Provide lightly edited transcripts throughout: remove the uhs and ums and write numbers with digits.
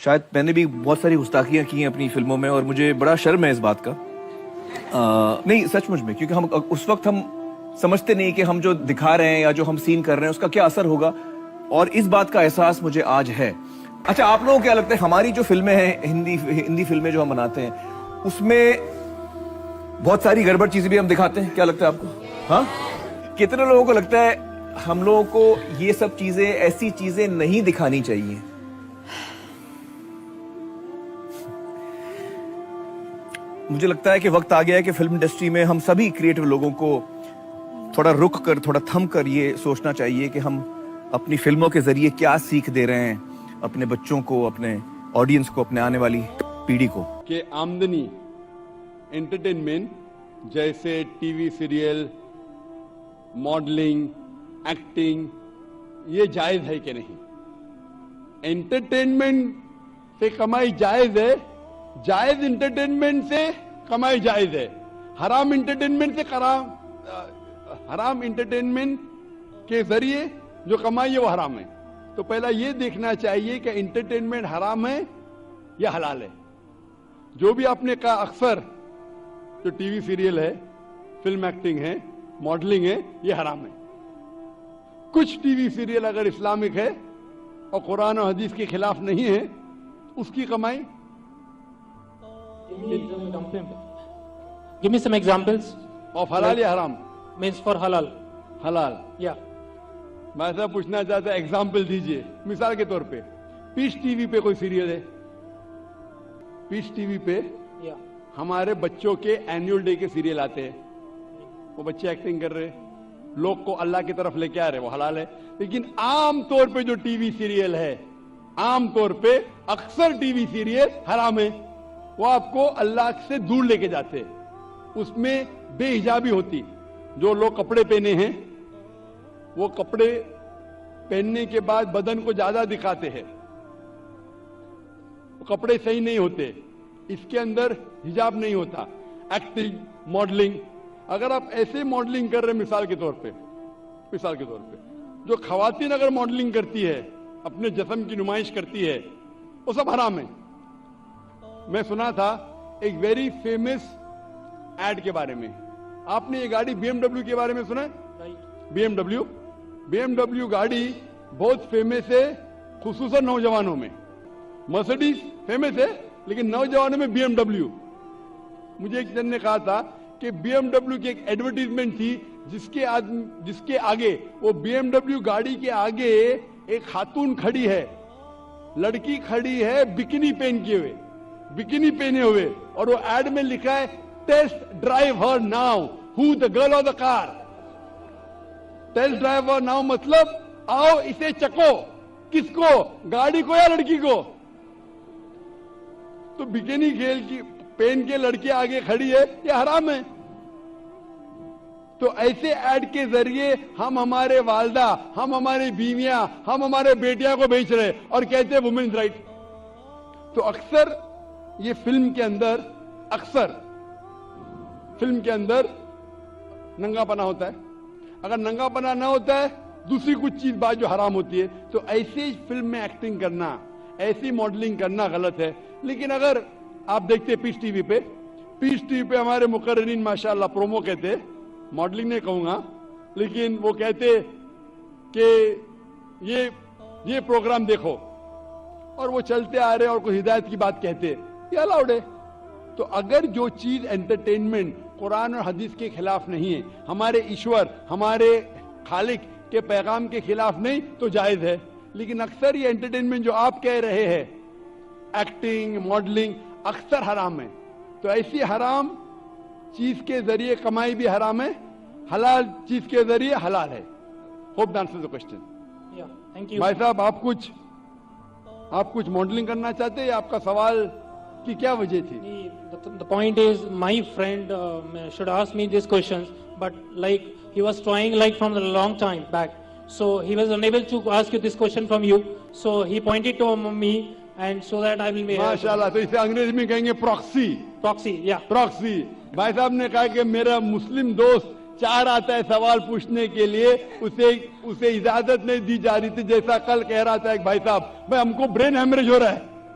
شاید میں نے بھی بہت ساری گستاخیاں کی ہیں اپنی فلموں میں اور مجھے بڑا شرم ہے اس بات کا. نہیں سچ مجھ میں, کیونکہ ہم اس وقت ہم سمجھتے نہیں کہ ہم جو دکھا رہے ہیں یا جو ہم سین کر رہے ہیں اس کا کیا اثر ہوگا, اور اس بات کا احساس مجھے آج ہے. اچھا آپ لوگوں کو کیا لگتا ہے ہماری جو فلمیں ہیں ہندی فلمیں جو ہم بناتے ہیں اس میں بہت ساری گڑبڑ چیزیں بھی ہم دکھاتے ہیں, کیا لگتا ہے آپ کو؟ ہاں, کتنے لوگوں کو لگتا ہے ہم لوگوں کو یہ سب چیزیں, ایسی چیزیں نہیں دکھانی چاہیے؟ مجھے لگتا ہے کہ وقت آ گیا ہے کہ فلم انڈسٹری میں ہم سبھی کریٹو لوگوں کو تھوڑا رک کر, تھوڑا تھم کر یہ سوچنا چاہیے کہ ہم اپنی فلموں کے ذریعے کیا سیکھ دے رہے ہیں اپنے بچوں کو, اپنے آڈینس کو, اپنے آنے والی پیڑھی کو. کہ آمدنی انٹرٹینمنٹ جیسے T V serial, modelling, acting, یہ جائز ہے کہ نہیں؟ انٹرٹینمنٹ سے کمائی جائز ہے, جائز انٹرٹینمنٹ سے کمائی جائز ہے. حرام انٹرٹینمنٹ سے حرام انٹرٹینمنٹ کے ذریعے جو کمائی ہے وہ حرام ہے. تو پہلا یہ دیکھنا چاہیے کہ انٹرٹینمنٹ حرام ہے یا حلال ہے. جو بھی آپ نے کہا اکثر جو ٹی وی سیریل ہے, فلم ایکٹنگ ہے, ماڈلنگ ہے, یہ حرام ہے. کچھ ٹی وی سیریل اگر اسلامک ہے اور قرآن و حدیث کے خلاف نہیں ہے, اس کی کمائی. Give me some examples. of حلال یا حرام؟ Means for halal. حلال. Yeah. میں صاحب پوچھنا چاہتا ایگزامپل دیجئے. مثال کے طور پہ پیس ٹی وی پہ کوئی سیریل ہے, پیس ٹی وی پہ Yeah. ہمارے بچوں کے اینیول ڈے کے سیریل آتے ہیں, وہ بچے ایکٹنگ کر رہے, لوگ کو اللہ کی طرف لے کے آ رہے, وہ حلال ہے. لیکن عام طور پہ جو ٹی وی سیریل ہے, عام طور پہ اکثر ٹی وی سیریل حرام ہے. وہ آپ کو اللہ سے دور لے کے جاتے, اس میں بے حجابی ہوتی. جو لوگ کپڑے پہنے ہیں وہ کپڑے پہننے کے بعد بدن کو زیادہ دکھاتے ہیں, کپڑے صحیح نہیں ہوتے, اس کے اندر حجاب نہیں ہوتا. ایکٹنگ, ماڈلنگ, اگر آپ ایسے ماڈلنگ کر رہے, مثال کے طور پہ جو خواتین اگر ماڈلنگ کرتی ہے, اپنے جسم کی نمائش کرتی ہے, وہ سب حرام ہے. میں سنا تھا ایک ویری فیمس ایڈ کے بارے میں. آپ نے یہ گاڑی بی ایم ڈبلیو کے بارے میں سنا ہے؟ بی ایم ڈبلیو گاڑی بہت فیمس ہے, خصوصاً نوجوانوں میں. مرسڈیز فیمس ہے لیکن نوجوانوں میں بی ایم ڈبلیو. مجھے ایک جن نے کہا تھا کہ بی ایم ڈبلیو کی ایک ایڈورٹیزمنٹ تھی جس کے آگے, وہ بی ایم ڈبلیو گاڑی کے آگے ایک خاتون کھڑی ہے, لڑکی کھڑی ہے بکینی پہنے ہوئے, اور وہ ایڈ میں لکھا ہے test drive her now, who the girl of the car. Test drive her now مطلب آؤ اسے چکو. کس کو؟ گاڑی کو یا لڑکی کو؟ تو بکینی پہن کے لڑکی آگے کھڑی ہے, یہ حرام ہے. تو ایسے ایڈ کے ذریعے ہم ہمارے والدہ, ہم ہماری بیویاں, ہم ہمارے بیٹیاں کو بیچ رہے اور کہتے ہیں وومنز رائٹ. تو اکثر یہ فلم کے اندر ننگا پنا ہوتا ہے. اگر ننگا پنا نہ ہوتا ہے, دوسری کچھ چیز بات جو حرام ہوتی ہے. تو ایسی فلم میں ایکٹنگ کرنا, ایسی ماڈلنگ کرنا غلط ہے. لیکن اگر آپ دیکھتے پیس ٹی وی پہ ہمارے مقررین ماشاءاللہ پرومو کہتے, ماڈلنگ نہیں کہوں گا, لیکن وہ کہتے کہ یہ پروگرام دیکھو, اور وہ چلتے آ رہے اور کوئی ہدایت کی بات کہتے, یہ الاؤڈ ہے. تو اگر جو چیز انٹرٹینمنٹ قرآن اور حدیث کے خلاف نہیں ہے, ہمارے ایشور, ہمارے خالق کے پیغام کے خلاف نہیں, تو جائز ہے. لیکن اکثر یہ انٹرٹینمنٹ جو آپ کہہ رہے ہیں, ایکٹنگ, ماڈلنگ, اکثر حرام ہے. تو ایسی حرام چیز کے ذریعے کمائی بھی حرام ہے, حلال چیز کے ذریعے حلال ہے. Hope the answer the question. بھائی صاحب آپ کچھ ماڈلنگ کرنا چاہتے ہیں, یا آپ کا سوال کی کیا وجہ تھی؟ The point is, my friend should ask me these questions, but like he was trying like from a long time back, so he was unable to ask you this question from you, so he pointed to me, and so that I will be. ماشاءاللہ. تو اسے انگریزی میں کہیں گے proxy. Yeah. Proxy. بھائی صاحب نے کہا کہ میرا مسلم دوست چاہ رہا تھا سوال پوچھنے کے لیے, اسے اجازت نہیں دی جا رہی تھی. جیسا کل کہہ رہا تھا ایک بھائی صاحب, بھائی ہم کو برین ہیمریج ہو رہا ہے,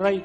Right.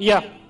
Yeah.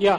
Yeah.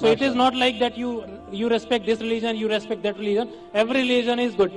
So it is not like that you respect this religion, you respect that religion. Every religion is good.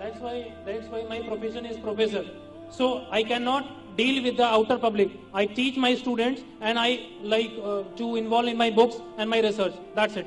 That's why my profession is professor. So I cannot deal with the outer public. I teach my students and I like to involve in my books and my research. That's it.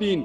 3